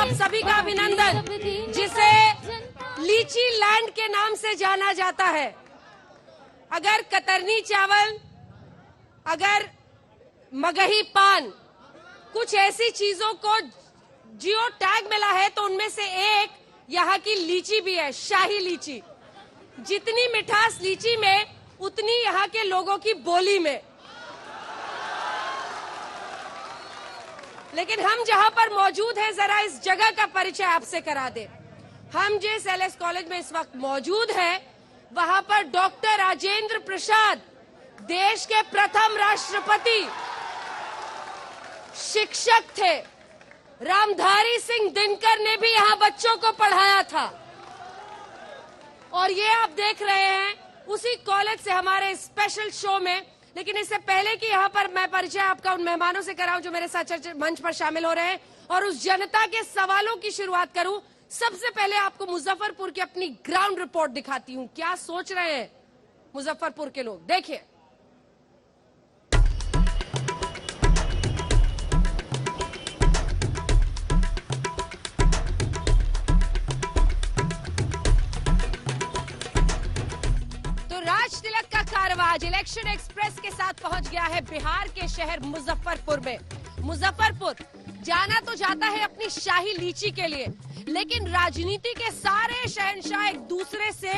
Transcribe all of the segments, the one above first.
आप सभी का अभिनंदन, जिसे लीची लैंड के नाम से जाना जाता है। अगर कतरनी चावल, अगर मगही पान, कुछ ऐसी चीजों को जियो टैग मिला है तो उनमें से एक यहाँ की लीची भी है, शाही लीची। जितनी मिठास लीची में, उतनी यहाँ के लोगों की बोली में। लेकिन हम जहां पर मौजूद हैं, जरा इस जगह का परिचय आपसे करा दें। हम जिस एलएस कॉलेज में इस वक्त मौजूद हैं, वहां पर डॉक्टर राजेंद्र प्रसाद, देश के प्रथम राष्ट्रपति, शिक्षक थे। रामधारी सिंह दिनकर ने भी यहां बच्चों को पढ़ाया था। और ये आप देख रहे हैं उसी कॉलेज से हमारे स्पेशल शो में। लेकिन इससे पहले कि यहाँ पर मैं परिचय आपका उन मेहमानों से कराऊं जो मेरे साथ मंच पर शामिल हो रहे हैं और उस जनता के सवालों की शुरुआत करूं, सबसे पहले आपको मुजफ्फरपुर की अपनी ग्राउंड रिपोर्ट दिखाती हूं। क्या सोच रहे हैं मुजफ्फरपुर के लोग, देखिए। राज तिलक का कारवां आज इलेक्शन एक्सप्रेस के साथ पहुंच गया है बिहार के शहर मुजफ्फरपुर में। मुजफ्फरपुर जाना तो जाता है अपनी शाही लीची के लिए, लेकिन राजनीति के सारे शहंशाह एक दूसरे से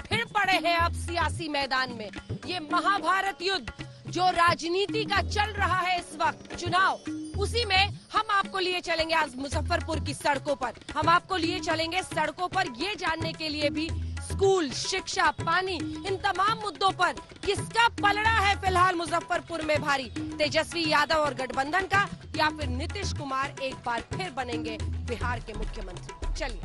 भिड़ पड़े हैं अब सियासी मैदान में। ये महाभारत युद्ध जो राजनीति का चल रहा है इस वक्त, चुनाव, उसी में हम आपको लिए चलेंगे आज मुजफ्फरपुर की सड़कों पर। हम आपको लिए चलेंगे सड़कों पर ये जानने के लिए भी स्कूल, शिक्षा, पानी, इन तमाम मुद्दों पर किसका पलड़ा है फिलहाल मुजफ्फरपुर में भारी, तेजस्वी यादव और गठबंधन का, या फिर नीतीश कुमार एक बार फिर बनेंगे बिहार के मुख्यमंत्री। चलिए।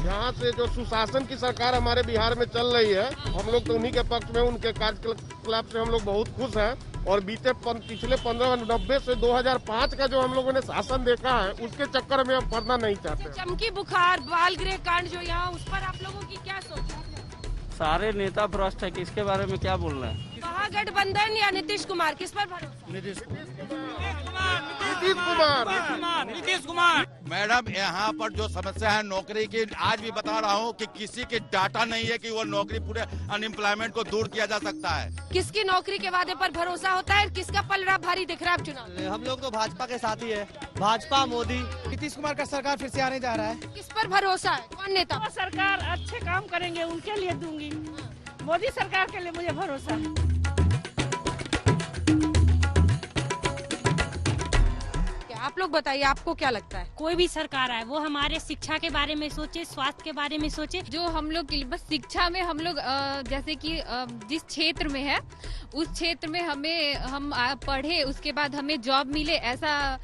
यहाँ से जो सुशासन की सरकार हमारे बिहार में चल रही है, हम लोग तो उन्हीं के पक्ष में, उनके कार्यकलाप से हम लोग बहुत खुश हैं। और बीते पिछले 1590 से 2005 का जो हम लोगों ने शासन देखा है, उसके चक्कर में हम पड़ना नहीं चाहते। चमकी बुखार, बाल गृह कांड जो यहाँ, उस पर आप लोगों की क्या सोच है? सारे नेता भ्रष्ट है, किसके बारे में क्या बोल रहे हैं? महागठबंधन या नीतीश कुमार, किस पर भरोसा? नीतीश कुमार। मैडम, यहाँ पर जो समस्या है नौकरी की, आज भी बता रहा हूँ कि किसी की डाटा नहीं है कि वो नौकरी, पूरे अनएम्प्लॉयमेंट को दूर किया जा सकता है। किसकी नौकरी के वादे पर भरोसा होता है, किसका पलड़ा भारी दिख रहा है चुनाव? हम लोग तो भाजपा के साथ ही है, भाजपा, मोदी। नीतीश कुमार का सरकार फिर से आने जा रहा है। किस पर भरोसा है, कौन नेता? सरकार अच्छे काम करेंगे उनके लिए दूंगी। मोदी सरकार के लिए मुझे भरोसा है। आप लोग बताइए, आपको क्या लगता है? कोई भी सरकार आए वो हमारे शिक्षा के बारे में सोचे, स्वास्थ्य के बारे में सोचे। जो हम लोग के लिए बस शिक्षा में हम लोग जैसे कि जिस क्षेत्र में है उस क्षेत्र में हम पढ़े, उसके बाद हमें जॉब मिले, ऐसा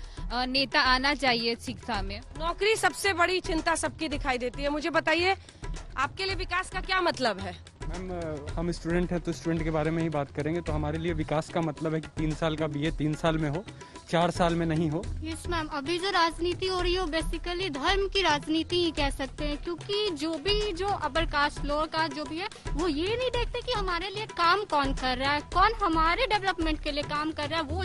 नेता आना चाहिए शिक्षा में। नौकरी सबसे बड़ी चिंता सबकी दिखाई देती है। मुझे बताइए, आपके लिए विकास का क्या मतलब है? मैम, हम स्टूडेंट हैं तो स्टूडेंट के बारे में ही बात करेंगे। तो हमारे लिए विकास का मतलब है कि 3 साल का बीए 3 साल में हो, 4 साल में नहीं हो। यस मैम, अभी जो राजनीति हो रही है बेसिकली धर्म की राजनीति ही कह सकते हैं, क्योंकि जो अपर कास्ट, लोअर कास्ट जो भी है, वो ये नहीं देखते कि हमारे लिए काम कौन कर रहा है, कौन हमारे डेवलपमेंट के लिए काम कर रहा है। वो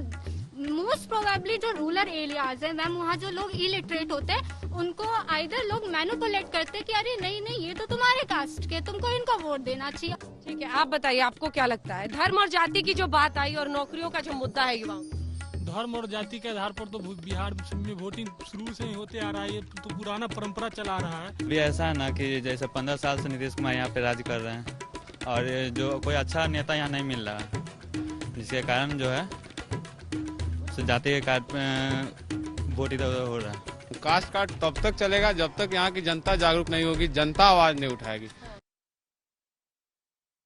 मोस्ट प्रोबेबली जो रूरल एरियाज है मैम, वहाँ जो लोग इलिटरेट होते हैं, उनको आइदर लोग मैनिपुलेट करते हैं कि अरे नहीं ये तो तुम्हारे कास्ट के, तुमको इनको वोट देना चाहिए। ठीक है, आप बताइए, आपको क्या लगता है? धर्म और जाति की जो बात आई और नौकरियों का जो मुद्दा है युवाओं, धर्म और जाति के आधार पर तो बिहार में वोटिंग शुरू से ही होते आ रहा है। ये तो पुराना परंपरा चला रहा है। भी ऐसा है ना कि जैसे 15 साल से नीतीश कुमार यहाँ पे राज कर रहे हैं और जो कोई अच्छा नेता यहाँ नहीं मिल रहा है, जिसके कारण जो है जाति के कारण वोट इधर उधर हो रहा है। कास्ट कार्ड तब तक चलेगा जब तक यहाँ की जनता जागरूक नहीं होगी, जनता आवाज नहीं उठाएगी।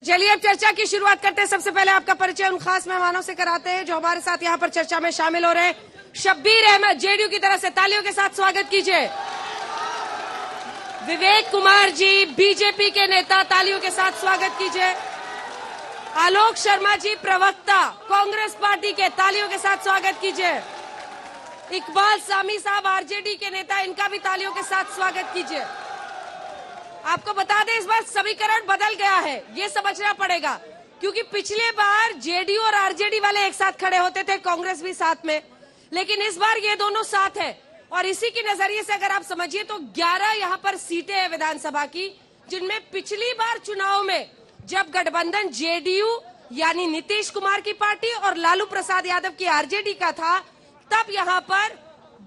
चलिए अब चर्चा की शुरुआत करते हैं। सबसे पहले आपका परिचय उन खास मेहमानों से कराते हैं जो हमारे साथ यहाँ पर चर्चा में शामिल हो रहे हैं। शब्बीर अहमद, जेडीयू की तरफ से तालियों के साथ स्वागत कीजिए। विवेक कुमार जी, बीजेपी के नेता, तालियों के साथ स्वागत कीजिए। आलोक शर्मा जी, प्रवक्ता, कांग्रेस पार्टी के, तालियों के साथ स्वागत कीजिए। इकबाल सामी साहब, आरजेडी के नेता, इनका भी तालियों के साथ स्वागत कीजिए। आपको बता दें, इस बार समीकरण बदल गया है, ये समझना पड़ेगा, क्योंकि पिछले बार जेडीयू और आरजेडी वाले एक साथ खड़े होते थे, कांग्रेस भी साथ में, लेकिन इस बार ये दोनों साथ है। और इसी के नजरिए से अगर आप समझिए तो 11 यहाँ पर सीटें हैं विधानसभा की, जिनमें पिछली बार चुनाव में जब गठबंधन जेडीयू यानी नीतीश कुमार की पार्टी और लालू प्रसाद यादव की आरजेडी का था, तब यहाँ पर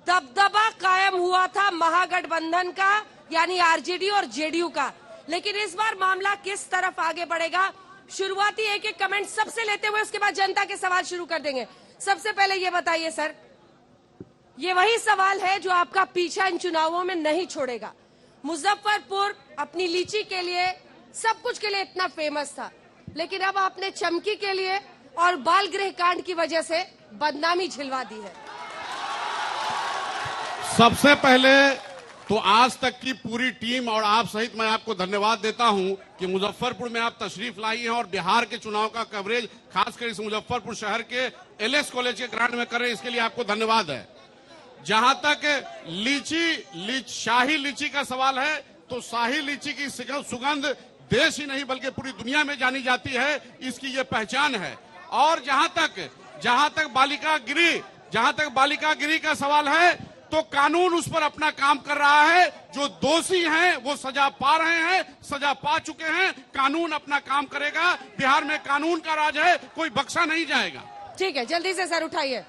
दबदबा कायम हुआ था महागठबंधन का यानी आरजेडी और जेडीयू का। लेकिन इस बार मामला किस तरफ आगे बढ़ेगा, शुरुआती एक एक कमेंट सबसे लेते हुए उसके बाद जनता के सवाल शुरू कर देंगे। सबसे पहले ये बताइए सर, ये वही सवाल है जो आपका पीछा इन चुनावों में नहीं छोड़ेगा। मुजफ्फरपुर अपनी लीची के लिए, सब कुछ के लिए इतना फेमस था, लेकिन अब आपने चमकी के लिए और बाल गृह कांड की वजह से बदनामी झिलवा दी है। सबसे पहले तो आज तक की पूरी टीम और आप सहित मैं आपको धन्यवाद देता हूं कि मुजफ्फरपुर में आप तशरीफ लाई हैं और बिहार के चुनाव का कवरेज खासकर इस मुजफ्फरपुर शहर के एलएस कॉलेज के ग्राउंड में कर रहे हैं, इसके लिए आपको धन्यवाद है। जहां तक शाही लीची का सवाल है, तो शाही लीची की सुगंध देश ही नहीं बल्कि पूरी दुनिया में जानी जाती है, इसकी ये पहचान है। और जहां तक बालिका गिरी का सवाल है, तो कानून उस पर अपना काम कर रहा है। जो दोषी हैं वो सजा पा रहे हैं, सजा पा चुके हैं, कानून अपना काम करेगा। बिहार में कानून का राज है, कोई बख्शा नहीं जाएगा। ठीक है, जल्दी से सर उठाइए,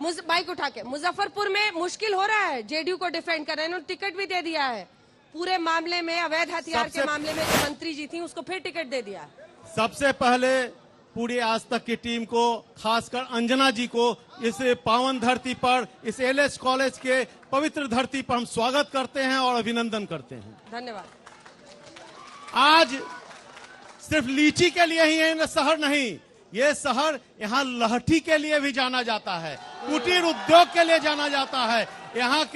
माइक उठा के। मुजफ्फरपुर में मुश्किल हो रहा है जेडीयू को डिफेंड करना, इन्होंने टिकट भी दे दिया है। पूरे मामले में, अवैध हथियार के मामले में जो मंत्री जी थी उसको फिर टिकट दे दिया। सबसे पहले पूरी आज तक की टीम को, खासकर अंजना जी को इस पावन धरती पर, इस एलएस कॉलेज के पवित्र धरती पर हम स्वागत करते हैं और अभिनंदन करते हैं। धन्यवाद। आज सिर्फ लीची के लिए ही ये शहर नहीं, ये शहर यहाँ लहठी के लिए भी जाना जाता है, कुटीर उद्योग के लिए जाना जाता है। यहाँ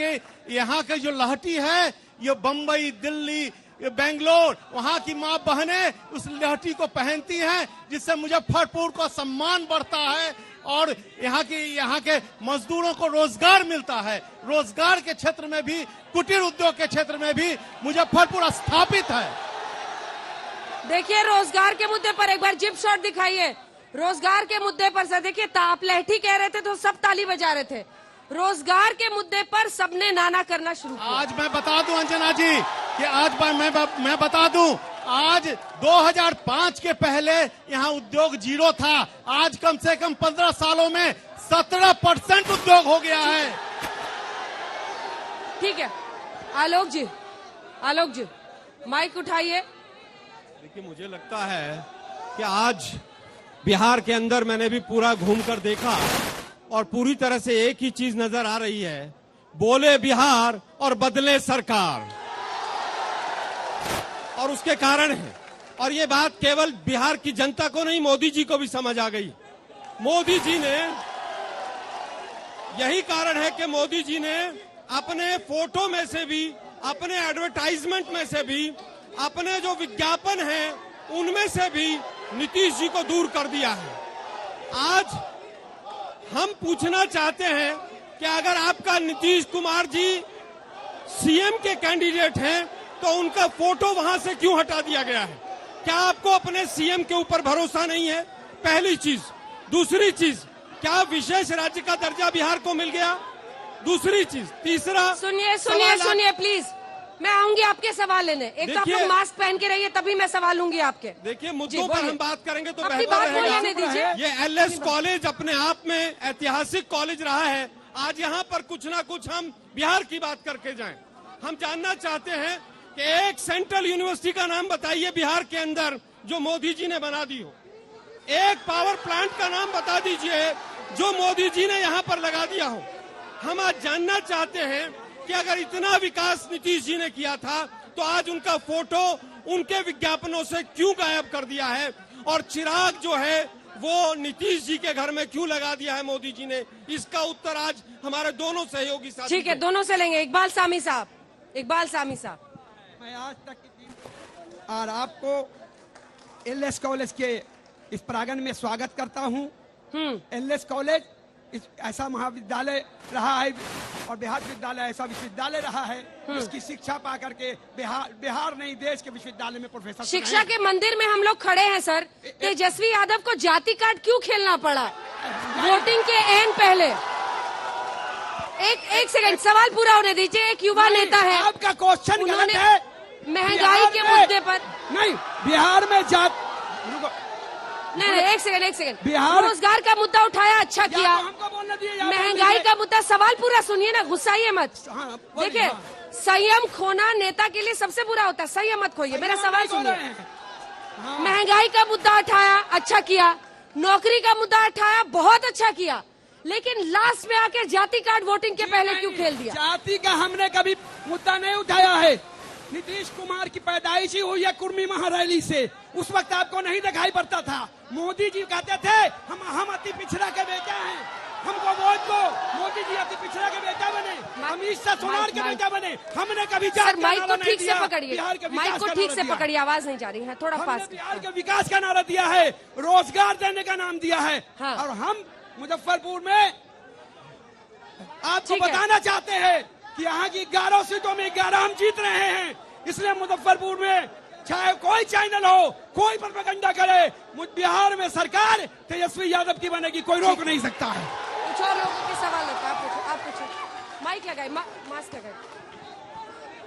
के जो लहठी है, ये बम्बई, दिल्ली, बेंगलोर, वहाँ की माँ बहनें उस लहठी को पहनती हैं, जिससे मुजफ्फरपुर को सम्मान बढ़ता है और यहाँ के मजदूरों को रोजगार मिलता है। रोजगार के क्षेत्र में भी, कुटीर उद्योग के क्षेत्र में भी मुजफ्फरपुर स्थापित है। देखिए, रोजगार के मुद्दे पर एक बार जिप शॉट दिखाइए। रोजगार के मुद्दे पर सर देखिए, आप लहठी कह रहे थे तो सब ताली बजा रहे थे। रोजगार के मुद्दे पर सबने नाना करना शुरू किया। आज मैं बता दूं अंजना जी कि मैं बता दूं, आज 2005 के पहले यहाँ उद्योग जीरो था। आज कम से कम 15 सालों में 17% उद्योग हो गया है। ठीक है, आलोक जी माइक उठाइए। देखिए, मुझे लगता है कि आज बिहार के अंदर मैंने भी पूरा घूमकर देखा और पूरी तरह से एक ही चीज नजर आ रही है, बोले बिहार और बदले सरकार। और उसके कारण है, और ये बात केवल बिहार की जनता को नहीं, मोदी जी को भी समझ आ गई। मोदी जी ने, यही कारण है कि मोदी जी ने अपने फोटो में से भी, अपने एडवर्टाइजमेंट में से भी, अपने जो विज्ञापन हैं उनमें से भी नीतीश जी को दूर कर दिया है। आज हम पूछना चाहते हैं कि अगर आपका नीतीश कुमार जी सीएम के कैंडिडेट हैं तो उनका फोटो वहां से क्यों हटा दिया गया है? क्या आपको अपने सीएम के ऊपर भरोसा नहीं है? पहली चीज। दूसरी चीज, क्या विशेष राज्य का दर्जा बिहार को मिल गया? दूसरी चीज। तीसरा, सुनिए प्लीज, मैं आऊंगी आपके सवाल लेने। एक तो आप लोग मास्क पहन के रहिए, तभी मैं सवाल लूंगी आपके। देखिए, मुद्दों पर हम बात करेंगे तो अपनी बात बोलने दीजिए। ये एलएस कॉलेज अपने आप में ऐतिहासिक कॉलेज रहा है। आज यहाँ पर कुछ ना कुछ हम बिहार की बात करके जाएं। हम जानना चाहते हैं कि एक सेंट्रल यूनिवर्सिटी का नाम बताइए बिहार के अंदर जो मोदी जी ने बना दी हो। एक पावर प्लांट का नाम बता दीजिए जो मोदी जी ने यहाँ पर लगा दिया हो। हम आज जानना चाहते हैं कि अगर इतना विकास नीतीश जी ने किया था तो आज उनका फोटो उनके विज्ञापनों से क्यों गायब कर दिया है, और चिराग जो है वो नीतीश जी के घर में क्यों लगा दिया है मोदी जी ने? इसका उत्तर आज हमारे दोनों सहयोगी साथी। ठीक है, दोनों से लेंगे। इकबाल सामी साहब। मैं आज तक की टीम और आपको एलएस कॉलेज के इस प्रांगण में स्वागत करता हूं। एलएस कॉलेज ऐसा महाविद्यालय रहा है और बिहार विश्वविद्यालय ऐसा विश्वविद्यालय रहा है जिसकी शिक्षा पा करके बिहार नहीं देश के विश्वविद्यालय में प्रोफेसर शिक्षा के मंदिर में हम लोग खड़े हैं सर। तेजस्वी यादव को जाति कार्ड क्यों खेलना पड़ा वोटिंग के एन पहले? एक सेकंड, सवाल पूरा होने दीजिए। एक युवा नेता है, आपका क्वेश्चन गलत है। महंगाई के मुद्दे पर नहीं, बिहार में नहीं, एक सेकंड, बिहार रोजगार का मुद्दा उठाया, अच्छा किया। हमको बोलने दिए। महंगाई का मुद्दा, सवाल पूरा सुनिए ना, गुस्साइए मत। देखिए, संयम खोना नेता के लिए सबसे बुरा होता है, संयम मत खोइए, मेरा सवाल सुनिए। महंगाई का मुद्दा उठाया, अच्छा किया। नौकरी का मुद्दा उठाया, बहुत अच्छा किया। लेकिन लास्ट में आके जाति कार्ड वोटिंग के पहले क्यों खेल दिया? जाति का हमने कभी मुद्दा नहीं उठाया है। नीतीश कुमार की पैदाइश ही हुई है कुर्मी महारैली से, उस वक्त आपको नहीं दिखाई पड़ता था। मोदी जी कहते थे हम अति पिछड़ा के बेटा हैं, हमको वोट दो। मोदी जी अति पिछड़ा के बेटा बने, अमित शाह सोनार के बेटा बने। हमने कभी माइक को ठीक से पकड़िए, माइक को ठीक से पकड़िए, आवाज नहीं जा रही है, थोड़ा पास। बिहार के विकास का नारा दिया है, रोजगार देने का नाम दिया है। और हम मुजफ्फरपुर में आपको बताना चाहते हैं कि यहाँ की 11 सीटों में 11 हम जीत रहे हैं। इसलिए मुजफ्फरपुर में चाहे कोई चैनल हो, कोई प्रोपेगेंडा करे, बिहार में सरकार तेजस्वी यादव की बनेगी, कोई रोक नहीं सकता है। कुछ और लोगों के सवाल होता है, आप पूछो। माइक लगाए, मास्क लगाए।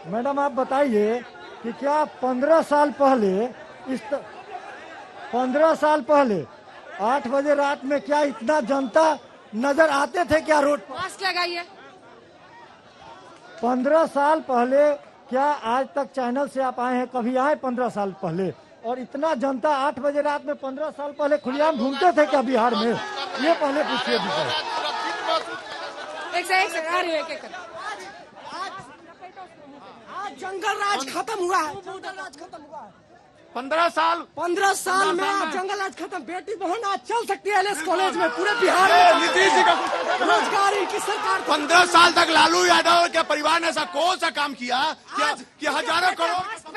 मैडम आप बताइए कि क्या 15 साल पहले 8 बजे रात में क्या इतना जनता नजर आते थे क्या रोड पर? मास्क लगाइए। 15 साल पहले क्या आज तक चैनल से आप आए हैं, कभी आए 15 साल पहले? और इतना जनता 8 बजे रात में 15 साल पहले खुलेआम घूमते थे क्या बिहार में? ये पहले पूछिए। आज जंगल राज खत्म हुआ है। 15 साल में जंगल राज खत्म। बेटी बहन आज चल सकती है एलएस कॉलेज में, पूरे बिहार में। नीतीश जी का रोजगार की सरकार 15 साल तक लालू यादव के परिवार ने ऐसा कौन सा काम किया कि हजारों करोड़। मास्क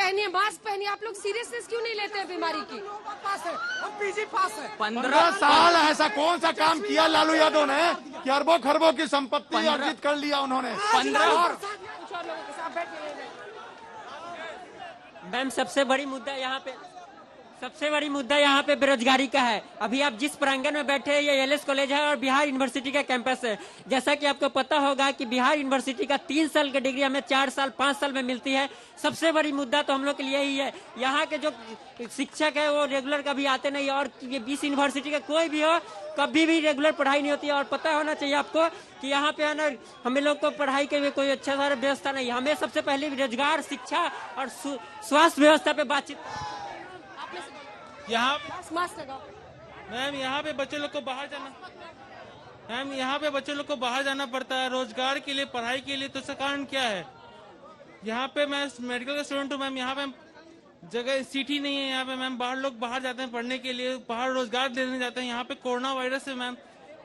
पहनिए। आप लोग सीरियसनेस क्यों नहीं लेते हैं बीमारी की? पास है, हम पीजी पास है। 15 साल ऐसा कौन सा काम किया लालू यादव ने कि अरबों खरबों की संपत्ति अर्जित कर लिया उन्होंने? 15। मैम सबसे बड़ी मुद्दा यहाँ पे बेरोजगारी का है। अभी आप जिस प्रांगण में बैठे हैं ये एलएस कॉलेज है और बिहार यूनिवर्सिटी का कैंपस है। जैसा कि आपको पता होगा कि बिहार यूनिवर्सिटी का 3 साल की डिग्री हमें 4 साल 5 साल में मिलती है। सबसे बड़ी मुद्दा तो हम लोग के लिए यही है। यहाँ के जो शिक्षक है वो रेगुलर कभी आते नहीं, और ये 20 यूनिवर्सिटी का कोई भी हो कभी भी रेगुलर पढ़ाई नहीं होती है। और पता होना चाहिए आपको कि यहाँ पे है ना, हमें लोग को पढ़ाई के लिए कोई अच्छा सारा व्यवस्था नहीं है। हमें सबसे पहले रोजगार, शिक्षा और स्वास्थ्य व्यवस्था पे बातचीत। यहाँ मैम यहाँ पे बच्चे लोग को बाहर जाना पड़ता है रोजगार के लिए, पढ़ाई के लिए। तो इसका कारण क्या है? यहाँ पे मैं मेडिकल का स्टूडेंट हूँ मैम, यहाँ पे जगह सीट ही नहीं है। यहाँ पे मैम लोग बाहर जाते हैं पढ़ने के लिए, बाहर रोजगार लेने जाते हैं। यहाँ पे कोरोना वायरस से मैम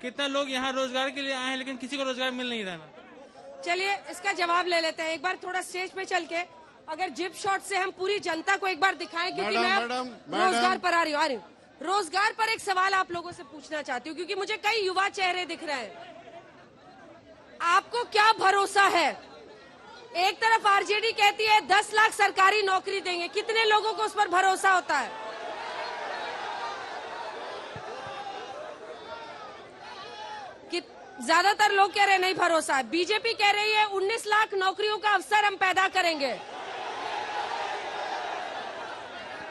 कितना लोग यहाँ रोजगार के लिए आए हैं, लेकिन किसी को रोजगार मिल नहीं रहा। चलिए इसका जवाब ले लेते हैं। एक बार थोड़ा स्टेज पे चल के अगर जिप शॉट से हम पूरी जनता को एक बार दिखाएं, क्योंकि मैं रोजगार पर आ रही हूँ। रोजगार पर एक सवाल आप लोगों से पूछना चाहती हूँ, क्योंकि मुझे कई युवा चेहरे दिख रहे हैं। आपको क्या भरोसा है? एक तरफ आरजेडी कहती है 10 लाख सरकारी नौकरी देंगे, कितने लोगों को उस पर भरोसा होता है? कि ज्यादातर लोग कह रहे हैं नहीं भरोसा है। बीजेपी कह रही है 19 लाख नौकरियों का अवसर हम पैदा करेंगे।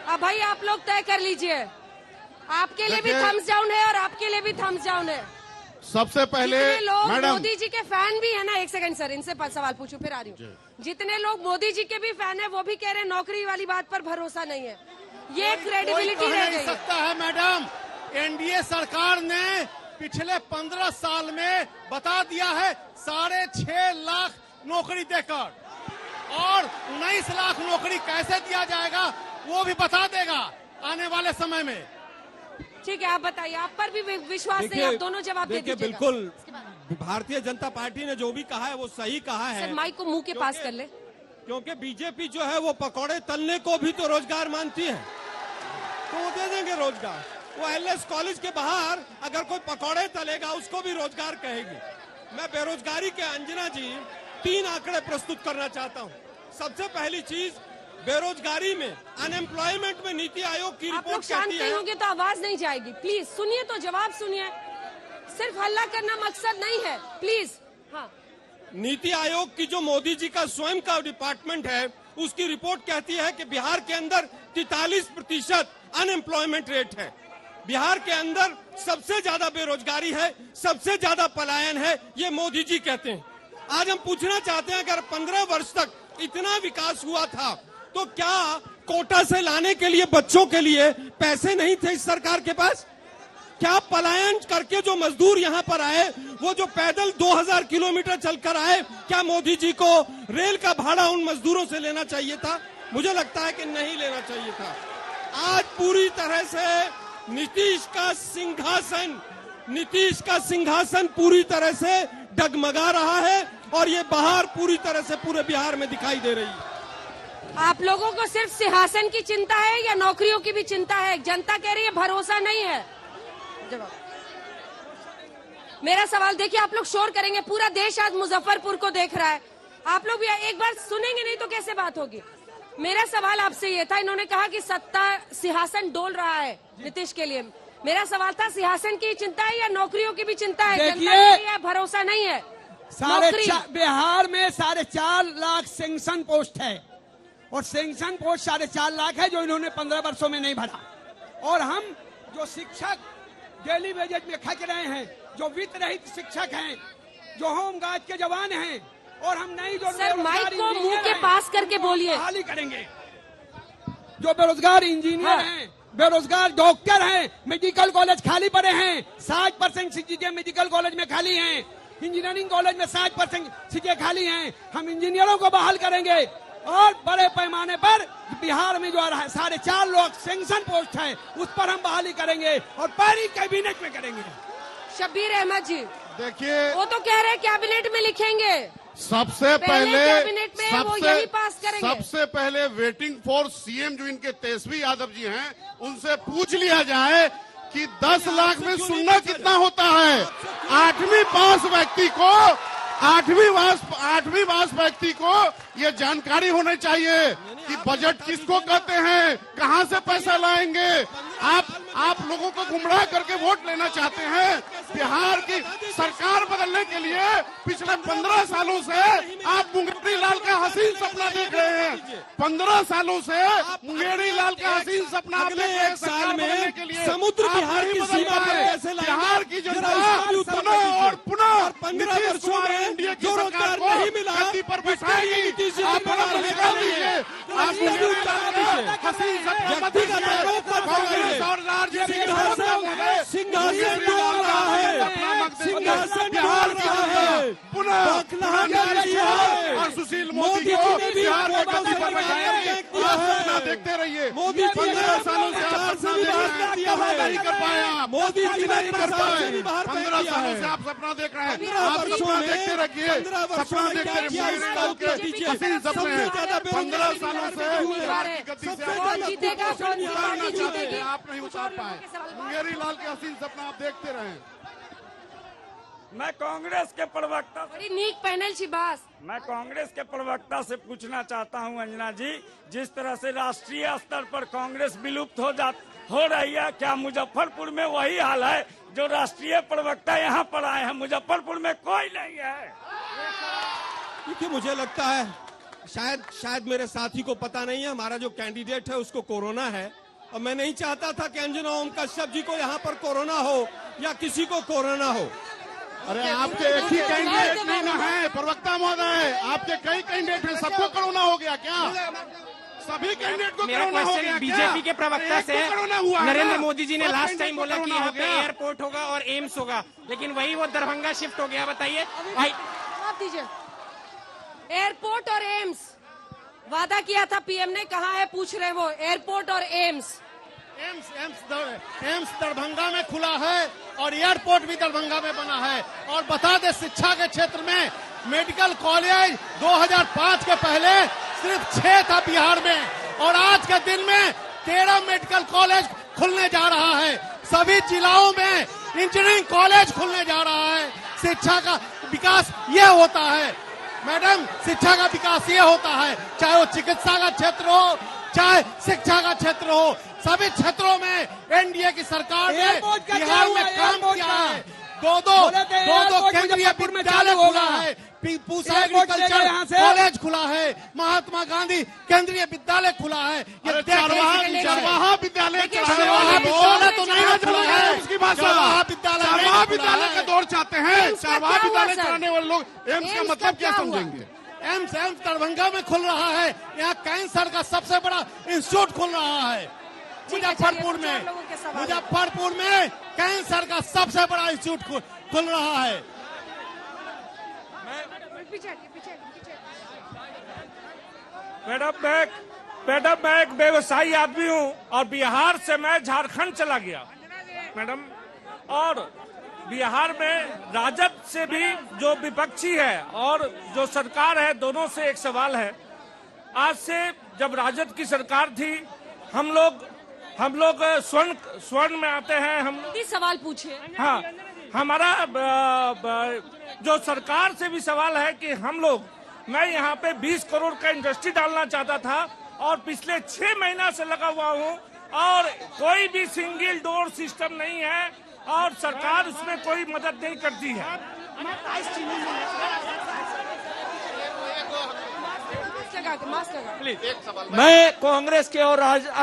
अब भाई आप लोग तय कर लीजिए। आपके लिए भी थम्स डाउन है और आपके लिए भी थम्स डाउन है। सबसे पहले लोग मैडम मोदी जी के फैन भी है ना, एक सेकंड सर, इनसे सवाल पूछूं फिर आ रही हूँ। जितने लोग मोदी जी के भी फैन है वो भी कह रहे हैं नौकरी वाली बात पर भरोसा नहीं है। ये क्रेडिबिलिटी रह गई सकता है मैडम। एनडीए सरकार ने पिछले 15 साल में बता दिया है 6.5 लाख नौकरी देकर, और 19 लाख नौकरी कैसे दिया जाएगा वो भी बता देगा आने वाले समय में। ठीक है, आप बताइए, आप पर भी विश्वास नहीं, आप दोनों जवाब दे दीजिएगा। बिल्कुल भारतीय जनता पार्टी ने जो भी कहा है वो सही कहा है। सर माइक को मुंह के पास कर ले। क्योंकि बीजेपी जो है वो पकौड़े तलने को भी तो रोजगार मानती है, तो वो दे देंगे रोजगार। वो एलएस कॉलेज के बाहर अगर कोई पकौड़े तलेगा उसको भी रोजगार कहेगी। मैं बेरोजगारी के अंजना जी 3 आंकड़े प्रस्तुत करना चाहता हूँ। सबसे पहली चीज, बेरोजगारी में, अनएम्प्लॉयमेंट में नीति आयोग की आप लोग रिपोर्ट शांत कहती नहीं है। होंगे तो आवाज नहीं जाएगी। प्लीज सुनिए तो जवाब सुनिए, सिर्फ हल्ला करना मकसद नहीं है, प्लीज। हाँ, नीति आयोग की जो मोदी जी का स्वयं का डिपार्टमेंट है, उसकी रिपोर्ट कहती है कि बिहार के अंदर 43% अनएम्प्लॉयमेंट रेट है। बिहार के अंदर सबसे ज्यादा बेरोजगारी है, सबसे ज्यादा पलायन है, ये मोदी जी कहते हैं। आज हम पूछना चाहते हैं, अगर 15 वर्ष तक इतना विकास हुआ था तो क्या कोटा से लाने के लिए बच्चों के लिए पैसे नहीं थे इस सरकार के पास? क्या पलायन करके जो मजदूर यहाँ पर आए, वो जो पैदल 2000 किलोमीटर चलकर आए, क्या मोदी जी को रेल का भाड़ा उन मजदूरों से लेना चाहिए था? मुझे लगता है कि नहीं लेना चाहिए था। आज पूरी तरह से नीतीश का सिंहासन पूरी तरह से डगमगा रहा है और ये बाहर पूरी तरह से पूरे बिहार में दिखाई दे रही है। आप लोगों को सिर्फ सिंहासन की चिंता है या नौकरियों की भी चिंता है? जनता कह रही है भरोसा नहीं है। जवाब। मेरा सवाल देखिए, आप लोग शोर करेंगे, पूरा देश आज मुजफ्फरपुर को देख रहा है। आप लोग भी एक बार सुनेंगे नहीं तो कैसे बात होगी? मेरा सवाल आपसे ये था, इन्होंने कहा कि सत्ता सिंहासन डोल रहा है नीतीश के लिए। मेरा सवाल था, सिंहासन की चिंता है या नौकरियों की भी चिंता है? जनता कह रही है भरोसा नहीं है। बिहार में 4.5 लाख सेंक्शन पोस्ट है और सेंक्शन पोस्ट 4.5 लाख है जो इन्होंने 15 वर्षों में नहीं भरा। और हम जो शिक्षक डेली वेजेज में खच रहे हैं, जो वित्त रहित शिक्षक हैं, जो होमगार्ड के जवान हैं, और हम नहीं जो सर माइक को मुंह के पास करके बोलिए, बहाली करेंगे। जो बेरोजगार इंजीनियर हैं, बेरोजगार डॉक्टर हैं, मेडिकल कॉलेज खाली पड़े हैं, 60% सीटें मेडिकल कॉलेज में खाली हैं, इंजीनियरिंग कॉलेज में 60% सीटें खाली हैं। हम इंजीनियरों को बहाल करेंगे और बड़े पैमाने पर बिहार में जो 4.5 लाख सेंक्शन पोस्ट है उस पर हम बहाली करेंगे और पहली कैबिनेट में करेंगे। शब्बीर अहमद जी देखिए, वो तो कह रहे हैं कैबिनेट में लिखेंगे। सबसे पहले कैबिनेट में वो यही पास करेंगे। सबसे पहले वेटिंग फॉर सीएम जो इनके तेजस्वी यादव जी हैं, उनसे पूछ लिया जाए कि 10 लाख में सुनना कितना होता है। 8वीं पास व्यक्ति को ये जानकारी होनी चाहिए कि बजट किसको कहते हैं, कहां से पैसा लाएंगे। आप लोगों को गुमराह करके वोट लेना चाहते हैं। बिहार की सरकार बदलने के लिए पिछले 15 सालों से आप मुंगेरी लाल का हसीन सपना देख रहे हैं। 15 सालों से मुंगेरी लाल का हसीन सपना अगले एक साल में के लिए समुद्र बिहार की सीमा पर कैसे लाएंगे? बिहार की जनता पुनः और पुनः 15 वर्षों में एनडीए की सरकार को नहीं मिला पर बैठाएगी। आप निकाल दीजिए, आप हसीन सपना कांग्रेस और सिंहासन डोल रहा है, सिंहासन डोल रहा है, पुनः और सुशील मोदी को बिहार में गद्दी पर बैठाएंगे। देखते रहिए, मोदी 15 सालों से आप सपना नहीं कर पाए। आप मोदी जी नहीं कर पाए। 15 सालों से आप सपना देख रहे हैं। आप सपना देखते रखिए, सपना देखते रहिए। हसीन सपने 15 सालों से गद्दी से आप नहीं उतार पाए। मुंगेरी लाल के हसीन सपना आप देखते रहे। मैं कांग्रेस के प्रवक्ता बड़ी नीक पैनल शिबास। मैं कांग्रेस के प्रवक्ता से पूछना चाहता हूं अंजना जी, जिस तरह से राष्ट्रीय स्तर पर कांग्रेस विलुप्त हो रही है, क्या मुजफ्फरपुर में वही हाल है? जो राष्ट्रीय प्रवक्ता यहाँ पर आए हैं, मुजफ्फरपुर में कोई नहीं है। देखिए, मुझे लगता है शायद मेरे साथी को पता नहीं है, हमारा जो कैंडिडेट है उसको कोरोना है और मैं नहीं चाहता था कि अंजना ओम कश्यप जी को यहाँ पर कोरोना हो या किसी को कोरोना हो। अरे आपके एक ही कैंडिडेट नहीं ना है प्रवक्ता महोदय, आपके कई कैंडिडेट हैं, सबको कोरोना हो गया क्या? सभी कैंडिडेट को कोरोना हो गया? बीजेपी के प्रवक्ता से नरेंद्र मोदी जी ने लास्ट टाइम बोला कि यहाँ पे एयरपोर्ट होगा और एम्स होगा, लेकिन वही वो दरभंगा शिफ्ट हो गया। बताइए भाई, जवाब दीजिए। एयरपोर्ट और एम्स वादा किया था पीएम ने, कहा है? पूछ रहे वो एयरपोर्ट और एम्स दरभंगा में खुला है और एयरपोर्ट भी दरभंगा में बना है। और बता दे, शिक्षा के क्षेत्र में मेडिकल कॉलेज 2005 के पहले सिर्फ 6 था बिहार में और आज के दिन में 13 मेडिकल कॉलेज खुलने जा रहा है। सभी जिलाओं में इंजीनियरिंग कॉलेज खुलने जा रहा है। शिक्षा का विकास ये होता है मैडम, शिक्षा का विकास ये होता है, चाहे वो चिकित्सा का क्षेत्र हो, चाहे शिक्षा का क्षेत्र हो, सभी क्षेत्रों में एनडीए की सरकार ने बिहार में काम किया है। दो केंद्रीय विद्यालय खुला है, पूसा एग्रीकल्चर कॉलेज खुला है, महात्मा गांधी केंद्रीय विद्यालय खुला है। ये चरवाहा विद्यालय तो नहीं खुला है, उसकी बात चरवाहा विद्यालय का दौर चाहते हैं। चरवाहा विद्यालय चलाने वाले लोग एम्स का मतलब क्या समझेंगे? एम्स दरभंगा में खुल रहा है, यहाँ कैंसर का सबसे बड़ा इंस्टीट्यूट खुल रहा है। मुजफ्फरपुर में कैंसर का सबसे बड़ा इंस्टीट्यूट खुल रहा है। मैडम मैं एक व्यवसायी आदमी हूँ और बिहार से मैं झारखंड चला गया मैडम, और बिहार में राजद से भी जो विपक्षी है और जो सरकार है, दोनों से एक सवाल है। आज से जब राजद की सरकार थी, हम लोग स्वर्ण में आते हैं। हम सवाल पूछे। हाँ, हमारा जो सरकार से भी सवाल है कि मैं यहाँ पे 20 करोड़ का इंडस्ट्री डालना चाहता था और पिछले 6 महीना से लगा हुआ हूँ और कोई भी सिंगल डोर सिस्टम नहीं है और सरकार उसमें कोई मदद नहीं करती है। मैं कांग्रेस के और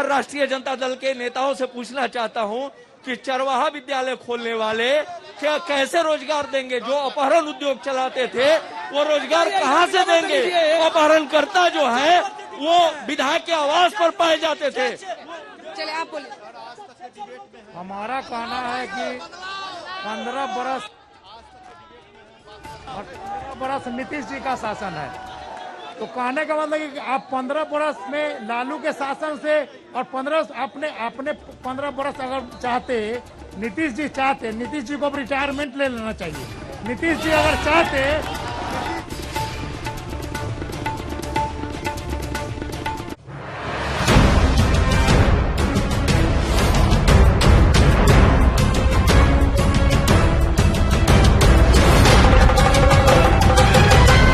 राष्ट्रीय जनता दल के नेताओं से पूछना चाहता हूं कि चरवाहा विद्यालय खोलने वाले क्या कैसे रोजगार देंगे? जो अपहरण उद्योग चलाते थे वो रोजगार कहां से देंगे? अपहरणकर्ता जो है वो विधायक के आवास पर पाए जाते थे। चले आप बोलिए। हमारा कहना है कि 15 बरस नीतीश जी का शासन है, तो कहने का मतलब कि आप 15 बरस में लालू के शासन से और 15 अपने 15 बरस अगर चाहते, नीतीश जी को अब रिटायरमेंट ले लेना चाहिए। नीतीश जी अगर चाहते